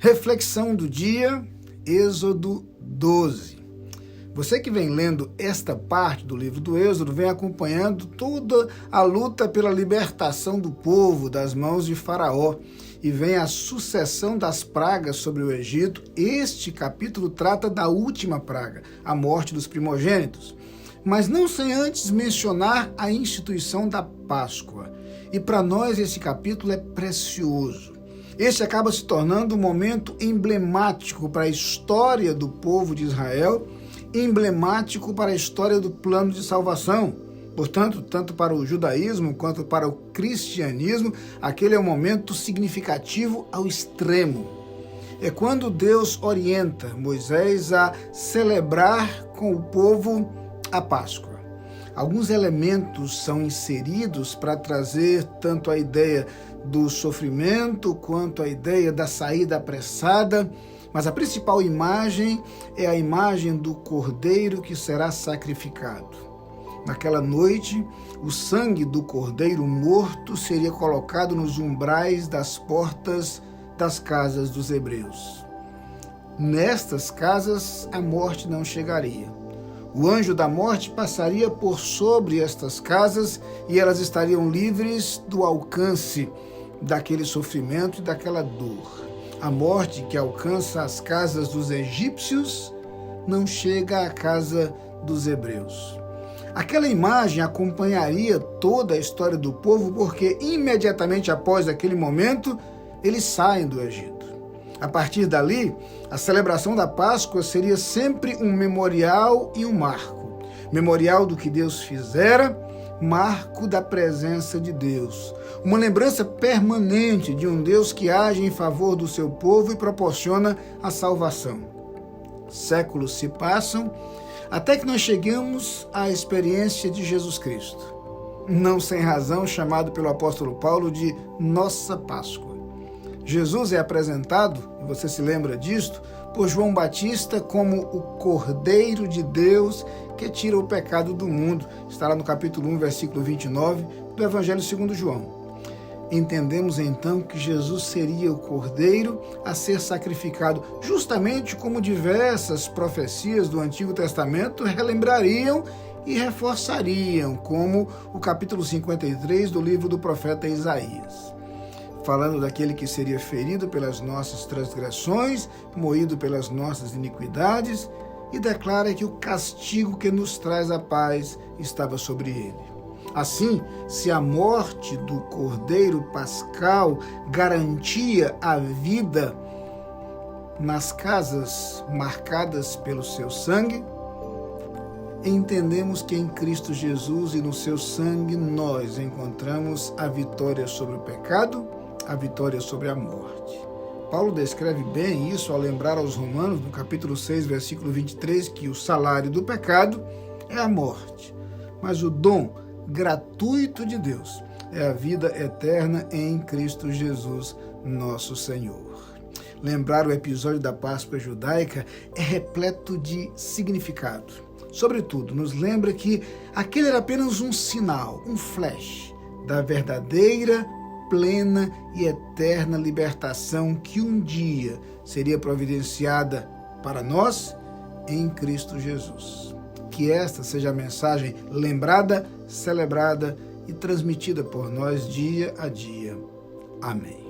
Reflexão do dia, Êxodo 12. Você que vem lendo esta parte do livro do Êxodo, vem acompanhando toda a luta pela libertação do povo das mãos de Faraó e vem a sucessão das pragas sobre o Egito. Este capítulo trata da última praga, a morte dos primogênitos, mas não sem antes mencionar a instituição da Páscoa. E para nós esse capítulo é precioso. Este acaba se tornando um momento emblemático para a história do povo de Israel, emblemático para a história do plano de salvação. Portanto, tanto para o judaísmo quanto para o cristianismo, aquele é um momento significativo ao extremo. É quando Deus orienta Moisés a celebrar com o povo a Páscoa. Alguns elementos são inseridos para trazer tanto a ideia do sofrimento quanto a ideia da saída apressada, mas a principal imagem é a imagem do cordeiro que será sacrificado. Naquela noite, o sangue do cordeiro morto seria colocado nos umbrais das portas das casas dos hebreus. Nestas casas, a morte não chegaria. O anjo da morte passaria por sobre estas casas e elas estariam livres do alcance daquele sofrimento e daquela dor. A morte que alcança as casas dos egípcios não chega à casa dos hebreus. Aquela imagem acompanharia toda a história do povo, porque imediatamente após aquele momento, eles saem do Egito. A partir dali, a celebração da Páscoa seria sempre um memorial e um marco. Memorial do que Deus fizera, marco da presença de Deus. Uma lembrança permanente de um Deus que age em favor do seu povo e proporciona a salvação. Séculos se passam até que nós chegamos à experiência de Jesus Cristo. Não sem razão, chamado pelo apóstolo Paulo de nossa Páscoa. Jesus é apresentado, e você se lembra disto, por João Batista como o Cordeiro de Deus que tira o pecado do mundo. Está lá no capítulo 1, versículo 29 do Evangelho segundo João. Entendemos então que Jesus seria o Cordeiro a ser sacrificado, justamente como diversas profecias do Antigo Testamento relembrariam e reforçariam, como o capítulo 53 do livro do profeta Isaías. Falando daquele que seria ferido pelas nossas transgressões, moído pelas nossas iniquidades, e declara que o castigo que nos traz a paz estava sobre ele. Assim, se a morte do Cordeiro Pascal garantia a vida nas casas marcadas pelo seu sangue, entendemos que em Cristo Jesus e no seu sangue nós encontramos a vitória sobre o pecado, a vitória sobre a morte. Paulo descreve bem isso ao lembrar aos Romanos, no capítulo 6, versículo 23, que o salário do pecado é a morte, mas o dom gratuito de Deus é a vida eterna em Cristo Jesus, nosso Senhor. Lembrar o episódio da Páscoa judaica é repleto de significado. Sobretudo, nos lembra que aquele era apenas um sinal, um flash da verdadeira, plena e eterna libertação que um dia seria providenciada para nós em Cristo Jesus. Que esta seja a mensagem lembrada, celebrada e transmitida por nós dia a dia. Amém.